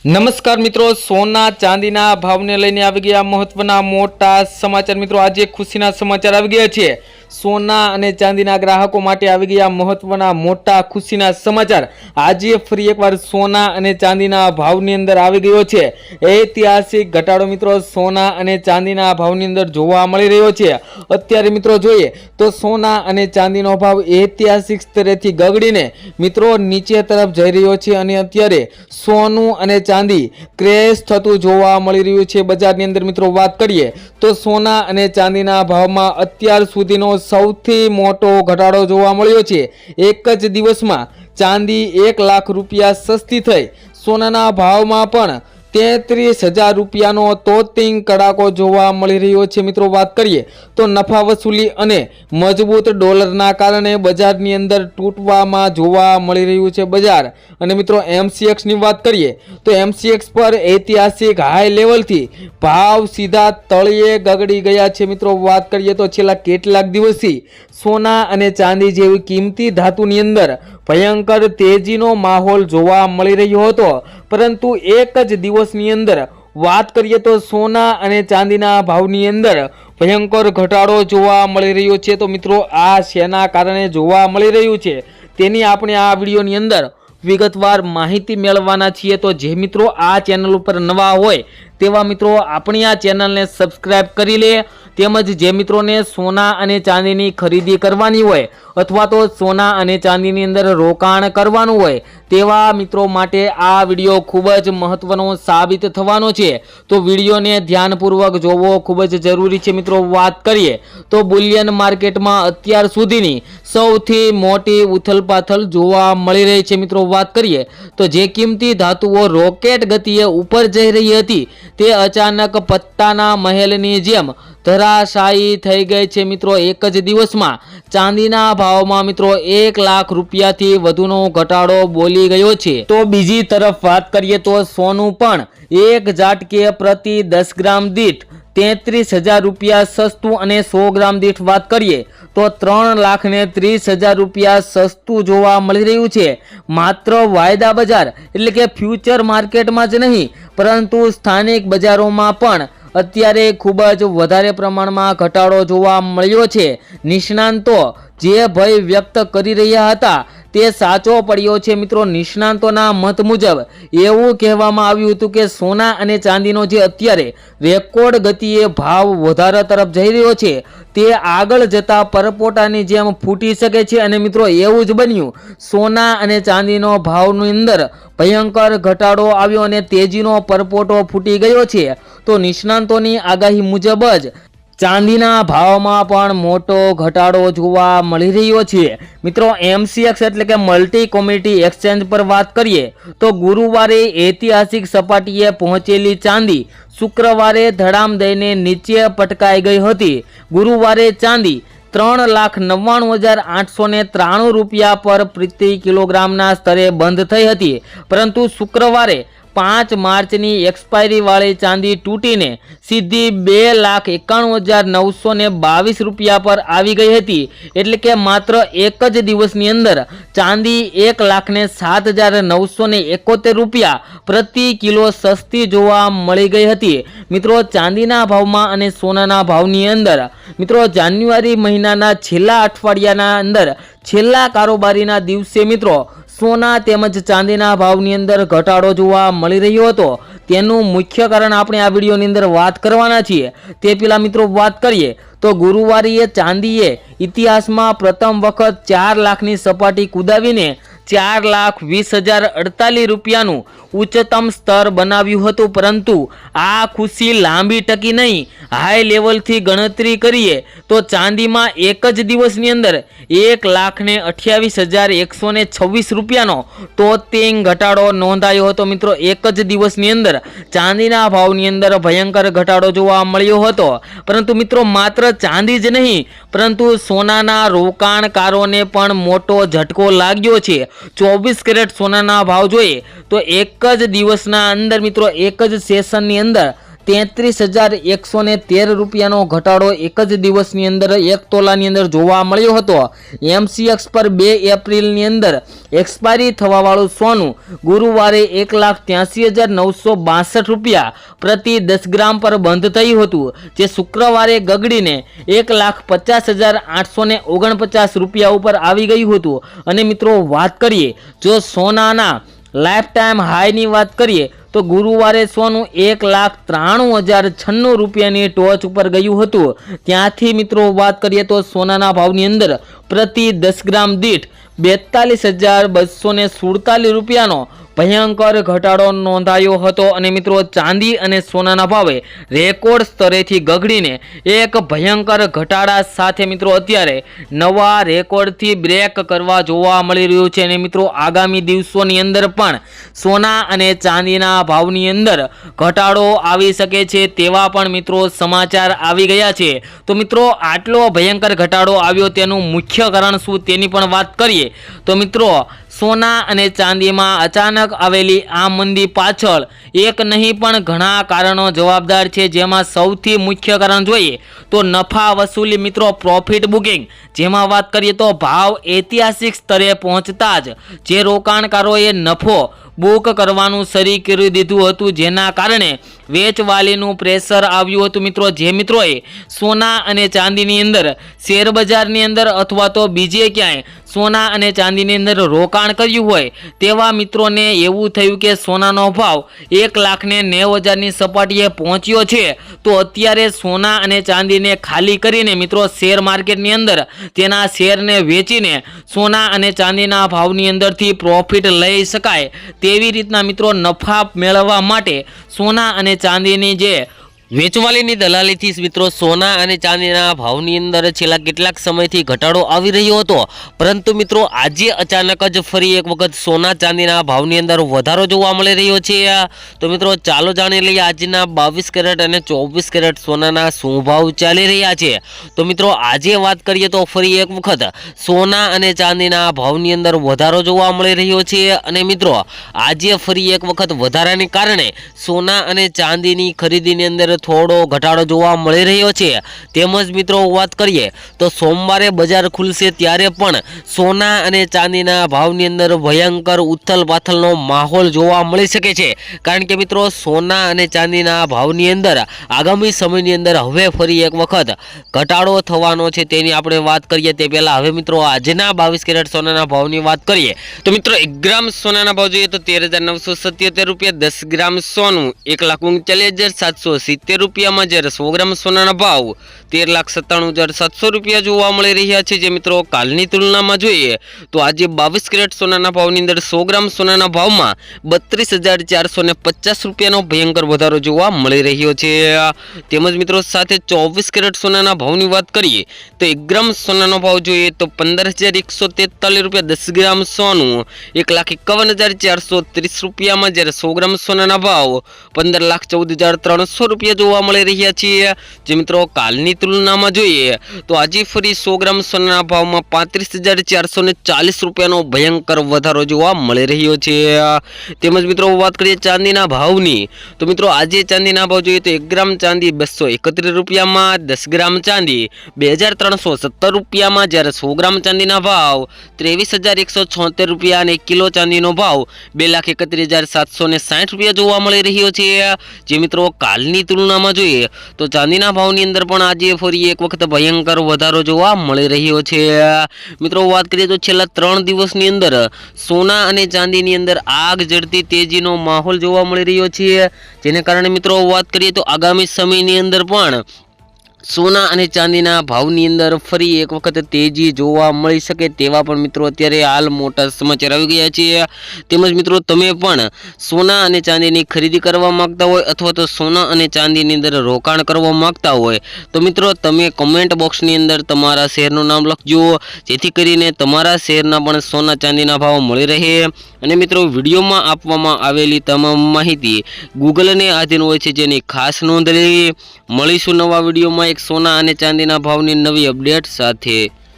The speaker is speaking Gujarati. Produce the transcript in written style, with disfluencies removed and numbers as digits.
નમસ્કાર મિત્રો, સોના ચાંદીના ભાવને લઈને આવી ગયા મહત્વના મોટા સમાચાર। મિત્રો આજે ખુશીના સમાચાર આવી ગયા છે। સોના અને ચાંદીના ગ્રાહકો માટે આવી ગયા મહત્વના મોટા ખુશીના સમાચાર। આજે ફરી એકવાર સોના અને ચાંદીના ભાવની અંદર આવી ગયો છે ઐતિહાસિક ઘટાડો। મિત્રો સોના અને ચાંદીના ભાવની અંદર જોવા મળી રહ્યો છે। અત્યારે મિત્રો જોઈએ તો સોના અને ચાંદીનો ભાવ ઐતિહાસિક સ્તરેથી ગગડીને મિત્રો નીચે તરફ જઈ રહ્યો છે અને અત્યારે સોનું અને ચાંદી ક્રેશ થતું જોવા મળી રહ્યું છે બજારની અંદર। મિત્રો વાત કરીએ તો સોના અને ચાંદીના ભાવમાં અત્યાર સુધીનો સૌથી મોટો ઘટાડો જોવા મળ્યો છે। એક જ દિવસમાં ચાંદી 1 લાખ રૂપિયા સસ્તી થઈ સોનાના ભાવમાં પણ 33,000 રૂપિયાનો તોતિંગ કડાકો જોવા મળી રહ્યો છે। મિત્રો વાત કરીએ તો નફા વસૂલી અને મજબૂત ડોલરના કારણે બજારની અંદર તૂટવામાં જોવા મળી રહ્યું છે બજાર। અને મિત્રો MCX ની વાત કરીએ તો MCX પર ઐતિહાસિક હાઈ લેવલથી ભાવ સીધા તળિયે ગગડી ગયા છે। મિત્રો વાત કરીએ તો છેલ્લા કેટલાક દિવસથી સોના અને ચાંદી જેવી કિંમતી ધાતુની અંદર ભયંકર તેજીનો માહોલ જોવા મળી રહ્યો હતો, પરંતુ એક જ દિવસની અંદર વાત કરીએ તો સોના અને ચાંદીના ભાવની અંદર ભયંકર ઘટાડો જોવા મળી રહ્યો છે। તો મિત્રો આ શેના કારણે જોવા મળી રહ્યું છે તેની આપણે આ વિડીયોની અંદર વિગતવાર માહિતી મેળવવાના છીએ। તો જે મિત્રો આ ચેનલ ઉપર નવા હોય તેવા મિત્રો આપણી આ ચેનલને સબસ્ક્રાઇબ કરી લે, તેમજ જે મિત્રોને સોના અને ચાંદીની ખરીદી કરવાની હોય અથવા તો સોના અને ચાંદીની અંદર રોકાણ કરવાનું હોય તેવા મિત્રો માટે આ વિડીયો ખૂબ જ મહત્વનો સાબિત થવાનો છે। તો વિડીયોને ધ્યાનપૂર્વક જોવો ખૂબ જ જરૂરી છે। મિત્રો વાત કરીએ તો બુલિયન માર્કેટમાં અત્યાર સુધીની સૌથી મોટી ઉથલપાથલ જોવા મળી રહી છે। મિત્રો વાત કરીએ તો જે કિંમતી ધાતુઓ રોકેટ ગતિએ ઉપર જઈ રહી હતી તે અચાનક પત્તાના મહેલની જેમ ધરાશાયી થઈ ગઈ છે। મિત્રો એક જ દિવસમાં ચાંદીના ભાવમાં મિત્રો 1 લાખ રૂપિયાથી વધુનો ઘટાડો બોલી ગયો છે। તો બીજી તરફ વાત કરીએ તો સોનું પણ એક ઝાટકે પ્રતિ 10 ગ્રામ દીઠ 33,000 રૂપિયા સસ્તું અને 100 ગ્રામ દીઠ વાત કરીએ તો 3,30,000 રૂપિયા સસ્તું જોવા મળી રહ્યું છે। માત્ર વાયદા બજાર એટલે કે ફ્યુચર માર્કેટમાં જ નહીં પરંતુ સ્થાનિક બજારોમાં પણ અત્યારે ખૂબ જ વધારે પ્રમાણમાં ઘટાડો જોવા મળ્યો છે। નિષ્ણાંતો જે ભય વ્યક્ત કરી રહ્યા હતા તે સાચો પડ્યો છે। મિત્રો નિષ્ણાંતોના મત મુજબ એવું કહેવામાં આવ્યું હતું કે સોના અને ચાંદીનો જે અત્યારે રેકોર્ડ ગતિએ ભાવ વધારા તરફ જઈ રહ્યો છે તે આગળ જતા પરપોટાની જેમ ફૂટી શકે છે। અને મિત્રો એવું જ બન્યું, સોના અને ચાંદીનો ભાવની અંદર ભયંકર ઘટાડો આવ્યો અને તેજીનો પરપોટો ફૂટી ગયો છે। તો નિષ્ણાંતોની આગાહી મુજબ જ ચાંદીના ભાવમાં પણ મોટો ઘટાડો જોવા મળી રહ્યો છે। મિત્રો MCX એટલે કે મલ્ટી કોમોડિટી એક્સચેન્જ પર વાત કરીએ તો ગુરુવારે ઐતિહાસિક સપાટીએ પહોંચેલી ચાંદી શુક્રવારે ધડામ દઈને નીચે પટકાઈ ગઈ હતી। ગુરુવારે ચાંદી 3,99,893 રૂપિયા પર પ્રતિ કિલોગ્રામના સ્તરે બંધ થઈ હતી, પરંતુ શુક્રવારે 5 માર્ચની એક્સપાયરી વાળી ચાંદી તૂટીને સીધી 2,91,922 રૂપિયા પર આવી ગઈ હતી। એટલે કે માત્ર એક જ દિવસની અંદર ચાંદી 1,07,971 રૂપિયા પ્રતિ કિલો સસ્તી જોવા મળી ગઈ હતી। મિત્રો ચાંદીના ભાવમાં અને સોનાના ભાવની અંદર મિત્રો જાન્યુઆરી મહિનાના છેલ્લા અઠવાડિયાના અંદર છેલ્લા કારોબારીના દિવસે મિત્રો સોના તેમજ ચાંદીના ભાવની અંદર ઘટાડો જોવા મળી રહ્યો હતો। તેનું મુખ્ય કારણ આપણે આ વિડીયોની અંદર વાત કરવાના છીએ। તે પહેલા મિત્રો વાત કરીએ તો ગુરુવારે ચાંદીએ ઇતિહાસમાં પ્રથમ વખત 4 લાખની સપાટી કુદાવીને 4,20,048 રૂપિયાનું ઉચ્ચતમ સ્તર બનાવ્યું હતું, પરંતુ આ ખુશી લાંબી ટકી નહીં। હાઈ લેવલથી ગણતરી કરીએ તો ચાંદીમાં એક જ દિવસની અંદર 1,28,126 રૂપિયાનો તોતિંગ ઘટાડો નોંધાયો હતો। મિત્રો એક જ દિવસની અંદર ચાંદીના ભાવની અંદર ભયંકર ઘટાડો જોવા મળ્યો હતો, પરંતુ મિત્રો માત્ર ચાંદી જ નહીં પરંતુ સોનાના રોકાણકારોને પણ મોટો ઝટકો લાગ્યો છે। 24 કેરેટ સોનાના ભાવ જોઈએ તો એક જ દિવસના અંદર મિત્રો એક જ સેશનની અંદર 33,113 રૂપિયાનો ઘટાડો એક જ દિવસની અંદર 1 તોલાની અંદર જોવા મળ્યો હતો। MCX પર 2 એપ્રિલની અંદર એક્સપાયરી થવાવાળું સોનું ગુરુવારે 1,83,962 રૂપિયા પ્રતિ 10 ગ્રામ પર બંધ થયું હતું, જે શુક્રવારે ગગડીને 1,50,849 રૂપિયા ઉપર આવી ગયું હતું। અને મિત્રો વાત કરીએ જો સોનાના લાઈફ ટાઈમ હાઈની વાત કરીએ તો ગુરુવારે સોનું 1,93,096 રૂપિયાની ટોચ ઉપર ગયું હતું। ત્યાંથી મિત્રો વાત કરીએ તો સોનાના ભાવની અંદર પ્રતિ 10 ગ્રામ દીઠ 42,247 રૂપિયાનો ભયંકર ઘટાડો નોંધાયો હતો। અને મિત્રો ચાંદી અને સોનાના ભાવે રેકોર્ડ સ્તરેથી ગગડીને એક ભયંકર ઘટાડા સાથે મિત્રો અત્યારે નવા રેકોર્ડથી બ્રેક કરવા જોવા મળી રહ્યું છે। અને મિત્રો આગામી દિવસોની અંદર પણ સોના અને ચાંદીના ભાવની અંદર ઘટાડો આવી શકે છે તેવા પણ મિત્રો સમાચાર આવી ગયા છે। તો મિત્રો આટલો ભયંકર ઘટાડો આવ્યો તેનું મુખ્ય કારણ શું તેની પણ વાત કરીએ તો મિત્રો સોના અને ચાંદીમાં અચાનક આવેલી આ મંદી પાછળ એક નહીં પણ ઘણા કારણો જવાબદાર છે, જેમાં સૌથી મુખ્ય કારણ જોઈએ તો નફા વસૂલી મિત્રો પ્રોફિટ બુકિંગ, જેમાં વાત કરીએ તો ભાવ ઐતિહાસિક સ્તરે પહોંચતા જ જે રોકાણકારોએ નફો બુક કરવાનું શરૂ કરી દીધું હતું, જેના કારણે વેચવાલીનું પ્રેશર આવ્યું હતું। મિત્રો જે મિત્રોએ સોના અને ચાંદીની અંદર શેર બજારની અંદર અથવા તો બીજે ક્યાંય સોના અને ચાંદીની અંદર રોકાણ કર્યું હોય તેવા મિત્રોને એવું થયું કે સોનાનો ભાવ 1,90,000ની સપાટીએ પહોંચ્યો છે, તો અત્યારે સોના અને ચાંદીને ખાલી કરીને મિત્રો શેર માર્કેટની અંદર તેના શેરને વેચીને સોના અને ચાંદીના ભાવની અંદરથી પ્રોફિટ લઈ શકાય તેવી રીતના મિત્રો નફા મેળવવા માટે સોના અને ચાંદીની જે વેચવાલીની દલાલીથી મિત્રો સોના અને ચાંદીના ભાવની અંદર છેલ્લા કેટલાક સમયથી ઘટાડો આવી રહ્યો હતો, પરંતુ મિત્રો આજે અચાનક જ ફરી એક વખત સોના ચાંદીના ભાવની અંદર વધારો જોવા મળી રહ્યો છે। તો મિત્રો ચાલો જાણી લઈએ આજના 22 કેરેટ અને 24 કેરેટ સોનાના શું ભાવ ચાલી રહ્યા છે। તો મિત્રો આજે વાત કરીએ તો ફરી એક વખત સોના અને ચાંદીના ભાવની અંદર વધારો જોવા મળી રહ્યો છે। અને મિત્રો આજે ફરી એક વખત વધારાને કારણે સોના અને ચાંદીની ખરીદીની અંદર થોડો ઘટાડો જોવા મળી રહ્યો છે। તેમજ મિત્રો વાત કરીએ તો સોમવારે બજાર ખુલશે ત્યારે પણ સોના અને ચાંદીના ભાવની અંદર ભયંકર ઉથલ પાથલનો માહોલ જોવા મળી શકે છે, કારણ કે મિત્રો સોના અને ચાંદીના ભાવની અંદર આગામી સમયની અંદર હવે ફરી એક વખત ઘટાડો થવાનો છે તેની આપણે વાત કરીએ તે પહેલા હવે મિત્રો આજના 22 કેરેટ સોનાના ભાવની વાત કરીએ તો મિત્રો 1 ગ્રામ સોનાના ભાવ જોઈએ તો 13,977 રૂપિયા, 10 ગ્રામ સોનું 1,39,770 રૂપિયામાં, જ્યારે 100 ગ્રામ સોનાના ભાવ 13,97,700 રૂપિયા જોવા મળી રહ્યા છે। જે મિત્રો કાલની તુલનામાં જોઈએ તો આજે 22 કેરેટ સોનાના ભાવની અંદર 100 ગ્રામ સોનાના ભાવમાં 32,450 રૂપિયાનો ભયંકર વધારો જોવા મળી રહ્યો છે। તેમજ મિત્રો સાથે 24 કેરેટ સોનાના ભાવની વાત કરીએ તો 1 ગ્રામ સોનાનો ભાવ જોઈએ તો 15,143 રૂપિયા, 10 ગ્રામ સોનું 1,51,430 રૂપિયામાં, જ્યારે 100 ગ્રામ સોનાના ભાવ 15,14,300 રૂપિયા જોવા મળી રહ્યા છે। જે મિત્રો કાલની તુલનામાં જોઈએ તો આજે ફરી 100 ગ્રામ સોનાના ભાવમાં 35,440 રૂપિયાનો ભયંકર વધારો જોવા મળી રહ્યો છે। તેમજ મિત્રો વાત કરીએ ચાંદીના ભાવની તો મિત્રો આજે ચાંદીના ભાવ જોઈએ તો 1 ગ્રામ ચાંદી 231 રૂપિયામાં, 10 ગ્રામ ચાંદી 2,317 રૂપિયામાં, જ્યારે 100 ગ્રામ ચાંદીના ભાવ 23,176 રૂપિયા અને કિલો ચાંદીનો ભાવ 2,31,760 રૂપિયા જોવા મળી રહ્યો છે। જે મિત્રો કાલની તુલનામાં જોઈએ તો ચાંદીના ભાવની અંદર પણ આજે ફરી એક વખત ભયંકર વધારો જોવા મળી રહ્યો છે। મિત્રો વાત કરીએ તો છેલ્લા 3 દિવસની અંદર સોના અને ચાંદીની અંદર આગ ઝરતી તેજીનો માહોલ જોવા મળી રહ્યો છે, જેને કારણે મિત્રો વાત કરીએ તો આગામી સમયની અંદર પણ સોના અને ચાંદીના ભાવની અંદર ફરી એક વખત તેજી જોવા મળી શકે તેવા પણ મિત્રો અત્યારે હાલ મોટા સમાચાર આવી ગયા છે। તેમજ મિત્રો તમે પણ સોના અને ચાંદીની ખરીદી કરવા માંગતા હોય અથવા તો સોના અને ચાંદીની અંદર રોકાણ કરવા માંગતા હોય તો મિત્રો તમે કમેન્ટ બોક્સની અંદર તમારા શહેરનું નામ લખજો, જેથી કરીને તમારા શહેરના પણ સોના ચાંદીના ભાવ મળી રહે। અને મિત્રો વિડીયોમાં આપવામાં આવેલી તમામ માહિતી ગૂગલને આધીન હોય છે, જેની ખાસ નોંધ લેવી। મળીશું નવા વિડીયોમાં એક સોના અને ચાંદીના ભાવની નવી અપડેટ સાથે।